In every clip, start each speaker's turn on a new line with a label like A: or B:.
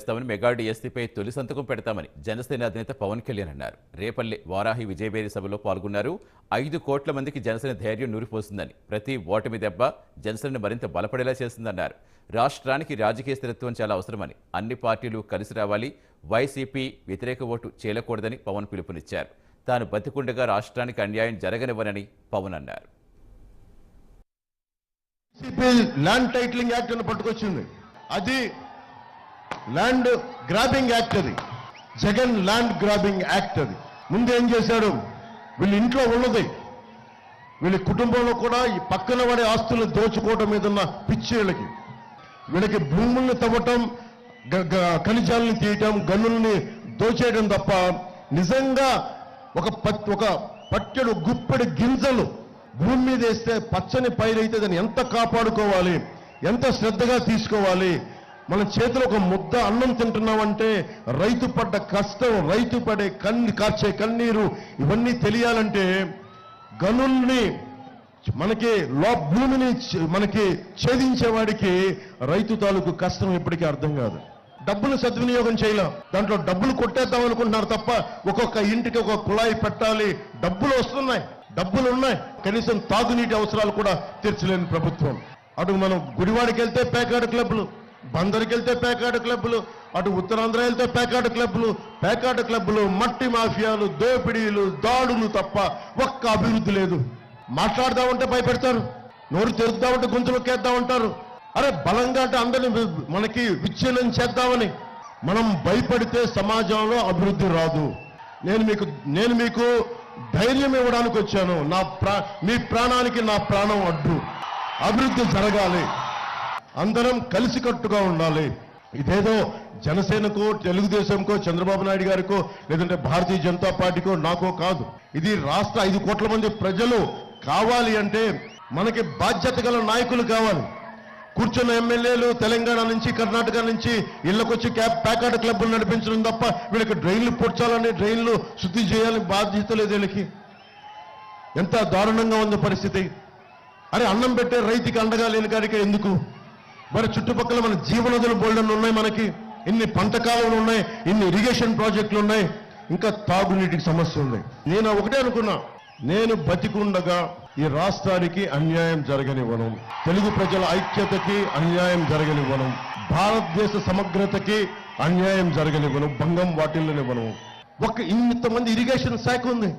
A: చేస్తామని మెగా డిఎస్సీపై తొలి సంతకం పెడతామని జనసేన అధినేత పవన్ కళ్యాణ్ అన్నారు. రేపల్లె వారాహి విజయబేరి సభలో పాల్గొన్నారు. 5 కోట్ల మందికి జనసేన ధైర్యం నూరిపోస్తుందని, ప్రతి ఓటమి దెబ్బ జనసేనను మరింత బలపడేలా చేస్తుందన్నారు. రాష్ట్రానికి రాజకీయ స్థిరత్వం చాలా అవసరమని, అన్ని పార్టీలు కలిసి రావాలి, వైసీపీ వ్యతిరేక ఓటు చేయకూడదని పవన్ పిలుపునిచ్చారు. తాను బతికుండగా రాష్ట్రానికి అన్యాయం జరగనివ్వనని పవన్ అన్నారు.
B: ల్యాండ్ టైటిలింగ్ యాక్ట్ అని పట్టుకొచ్చింది. అది ల్యాండ్ గ్రాబింగ్ యాక్ట్. అది జగన్ ల్యాండ్ గ్రాబింగ్ యాక్ట్. అది ముందు ఏం చేశాడు, వీళ్ళ ఇంట్లో ఉన్నది, వీళ్ళ కుటుంబంలో కూడా ఈ పక్కన పడే ఆస్తులను దోచుకోవడం మీద ఉన్న పిచ్చి వీళ్ళకి భూముల్ని తవ్వటం, ఖనిజాలని తీయటం, గనుల్ని దోచేయడం తప్ప నిజంగా ఒక పట్టెడు గుప్పెడు గింజలు భూమి మీద వేస్తే పచ్చని పైరైతే దాన్ని ఎంత కాపాడుకోవాలి, ఎంత శ్రద్ధగా తీసుకోవాలి. మన చేతిలో ఒక ముద్ద అన్నం తింటున్నామంటే రైతు పడ్డ కష్టం, రైతు పడే కార్చే కన్నీరు, ఇవన్నీ తెలియాలంటే గనుల్ని మనకి భూమిని మనకి ఛేదించేవాడికి రైతు తాలూకు కష్టం ఎప్పటికీ అర్థం కాదు. డబ్బులు సద్వినియోగం చేయలేం, దాంట్లో డబ్బులు కొట్టేద్దాం అనుకుంటున్నారు తప్ప ఒక్కొక్క ఇంటికి ఒక కుళాయి పెట్టాలి. డబ్బులు వస్తున్నాయి, డబ్బులు ఉన్నాయి, కనీసం తాగునీటి అవసరాలు కూడా తీర్చలేని ప్రభుత్వం. అటు మనం గుడివాడికి వెళ్తే పేకాడు క్లబ్లు, బందరికి వెళ్తే పేకాడు క్లబ్లు, అటు ఉత్తరాంధ్ర వెళ్తే పేకాడు క్లబ్లు, మట్టి మాఫియాలు, దోపిడీలు, దాడులు తప్ప ఒక్క అభివృద్ధి లేదు. మాట్లాడదామంటే భయపెడతారు, నోరు తెరుద్దామంటే గొంతు నొక్కేద్దాం ఉంటారు. అరే బలంగా అంటే అందరిని మనకి విచ్ఛిన్నం చేద్దామని. మనం భయపడితే సమాజంలో అభివృద్ధి రాదు. నేను మీకు ధైర్యం ఇవ్వడానికి వచ్చాను. మీ ప్రాణానికి నా ప్రాణం అడ్డు. అభివృద్ధి జరగాలి, అందరం కలిసికట్టుగా ఉండాలి. ఇదేదో జనసేనకో, తెలుగుదేశంకో, చంద్రబాబు నాయుడు గారికో, లేదంటే భారతీయ జనతా పార్టీకో, నాకో కాదు. ఇది రాష్ట్ర 5 కోట్ల మంది ప్రజలు కావాలి అంటే మనకి బాధ్యత గల నాయకులు కావాలి. కూర్చున్న ఎమ్మెల్యేలు తెలంగాణ నుంచి, కర్ణాటక నుంచి ఇళ్లకొచ్చి పేకాడు క్లబ్లు నడిపించడం తప్ప వీళ్ళకి డ్రైన్లు పొడ్చాలని, డ్రైన్లు శుద్ధి చేయాలని బాధ్యత లేదు వీళ్ళకి. ఎంత దారుణంగా ఉంది పరిస్థితి. అరే అన్నం పెట్టే రైతుకి అండగా లేని కాడికి ఎందుకు? మరి చుట్టుపక్కల మన జీవనదులు బోల్డన్ ఉన్నాయి, మనకి ఇన్ని పంట కాలువలు ఉన్నాయి, ఇన్ని ఇరిగేషన్ ప్రాజెక్టులు ఉన్నాయి, ఇంకా తాగునీటికి సమస్య ఉంది. నేను ఒకటే అనుకున్నా, నేను బతికుండగా ఈ రాష్ట్రానికి అన్యాయం జరగనివ్వను, తెలుగు ప్రజల ఐక్యతకి అన్యాయం జరగనివ్వను, భారతదేశ సమగ్రతకి అన్యాయం జరగనివ్వను, భంగం వాటిల్లనివ్వను. ఇంతమంది ఇరిగేషన్ శాఖ ఉంది,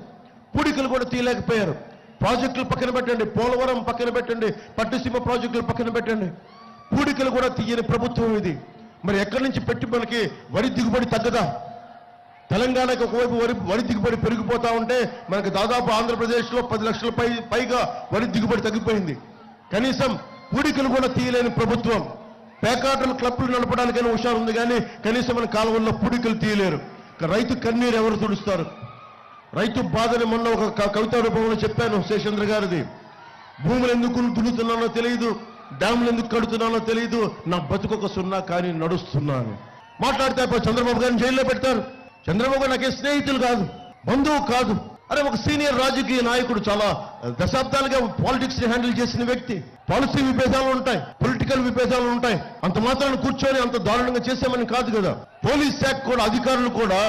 B: పూడికలు కూడా తీయలేకపోయారు. ప్రాజెక్టులు పక్కన పెట్టండి, పోలవరం పక్కన పెట్టండి, పట్టుసీమ ప్రాజెక్టులు పక్కన పెట్టండి, పూడికలు కూడా తీయని ప్రభుత్వం ఇది. మరి ఎక్కడి నుంచి పెట్టి మనకి వరి దిగుబడి తగ్గదా? తెలంగాణకి ఒకవైపు వరి దిగుబడి పెరిగిపోతా ఉంటే మనకి దాదాపు ఆంధ్రప్రదేశ్లో 10 లక్షల పైగా వరి దిగుబడి తగ్గిపోయింది. కనీసం పూడికలు కూడా తీయలేని ప్రభుత్వం. పేకాటలు క్లబ్లు నడపడానికైనా హుషారు ఉంది, కానీ కనీసం మన కాలంలో పూడికలు తీయలేరు. రైతు కన్నీరు ఎవరు తుడుస్తారు? రైతు బాధని మొన్న ఒక కవితా రూపంలో చెప్పాను, శేషేంద్ర గారిది. భూములు ఎందుకు దున్నుతున్నానో తెలియదు, డ్యాములు ఎందుకు కడుతున్నానో తెలియదు, నా బతుకొక సున్నా కానీ నడుస్తున్నాను. మాట్లాడితే చంద్రబాబు గారిని జైల్లో పెడతారు. చంద్రబాబు గారు నాకే స్నేహితులు కాదు, బంధువు కాదు. అరే ఒక సీనియర్ రాజకీయ నాయకుడు, చాలా దశాబ్దాలుగా పాలిటిక్స్ ని హ్యాండిల్ చేసిన వ్యక్తి. పాలసీ విభేదాలు ఉంటాయి, పొలిటికల్ విభేదాలు ఉంటాయి. అంత మాత్రాన్ని కూర్చొని అంత దారుణంగా చేసామని కాదు కదా. పోలీస్ శాఖ కూడా, అధికారులు కూడా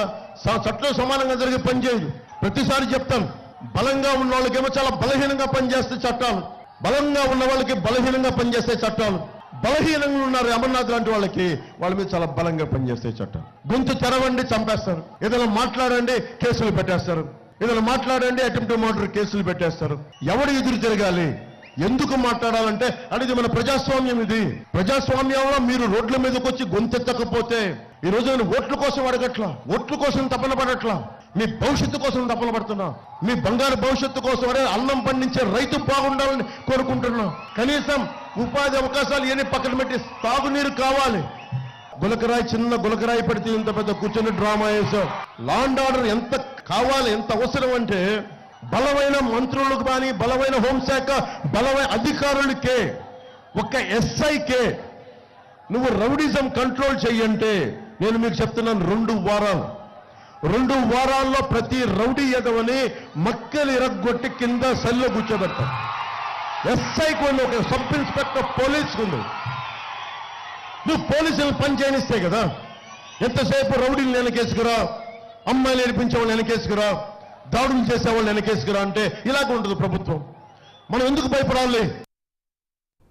B: చట్టం సమానంగా జరిగే పని చేయదు. ప్రతిసారి చెప్తాను, బలంగా ఉన్న వాళ్ళకేమో చాలా బలహీనంగా పనిచేస్తే చట్టాలు, బలంగా ఉన్న వాళ్ళకి బలహీనంగా పనిచేస్తే చట్టాలు. బలహీనంగా ఉన్నారు అమర్నాథ్ లాంటి వాళ్ళ మీద చాలా బలంగా పనిచేస్తే చట్టాలు. గొంతు తెరవండి చంపేస్తారు, ఏదైనా మాట్లాడండి కేసులు పెట్టేస్తారు, ఏదైనా మాట్లాడండి అటెంప్ట్ మర్డర్ కేసులు పెట్టేస్తారు. ఎవడు ఎదురు తిరగాలి? ఎందుకు మాట్లాడాలంటే అనేది మన ప్రజాస్వామ్యం. ఇది ప్రజాస్వామ్యంలో మీరు రోడ్ల మీదకి వచ్చి గొంతెత్తకపోతే ఈ రోజు నేను ఓట్ల కోసం అడగట్లా, ఓట్ల కోసం తపన పడట్లా, మీ భవిష్యత్తు కోసం తపన పడుతున్నా. మీ బంగారు భవిష్యత్తు కోసం అన్నం పండించే రైతు బాగుండాలని కోరుకుంటున్నా. కనీసం ఉపాధి అవకాశాలు ఏమి పక్కన పెట్టి తాగునీరు కావాలి. గులకరాయి, చిన్న గులకరాయి పెడితే ఇంత పెద్ద కూర్చొని డ్రామా వేసాం. లా అండ్ ఆర్డర్ ఎంత కావాలి, ఎంత అవసరం అంటే బలమైన మంత్రులకు కానీ, బలమైన హోంశాఖ, బలమైన అధికారులకే, ఒక్క ఎస్ఐకే నువ్వు రౌడిజం కంట్రోల్ చెయ్యంటే నేను మీకు చెప్తున్నాను, 2 వారాల్లో ప్రతి రౌడీ ఎదవని మక్కలు ఇరగ్గొట్టి కింద సెల్లో కూర్చోబెట్టాం. ఎస్ఐకి ఉంది, ఒక సబ్ ఇన్స్పెక్టర్ పోలీసుకు ఉంది. నువ్వు పోలీసులు పని చేయనిస్తే కదా. ఎంతసేపు రౌడీలు వెనకేసుకురా, అమ్మాయిలు ఏడిపించేవాళ్ళు వెనకేసుకురా, దాడులు చేసేవాళ్ళు వెనకేసుకురా అంటే ఇలాగ ఉంటుంది ప్రభుత్వం. మనం ఎందుకు భయపడాలి?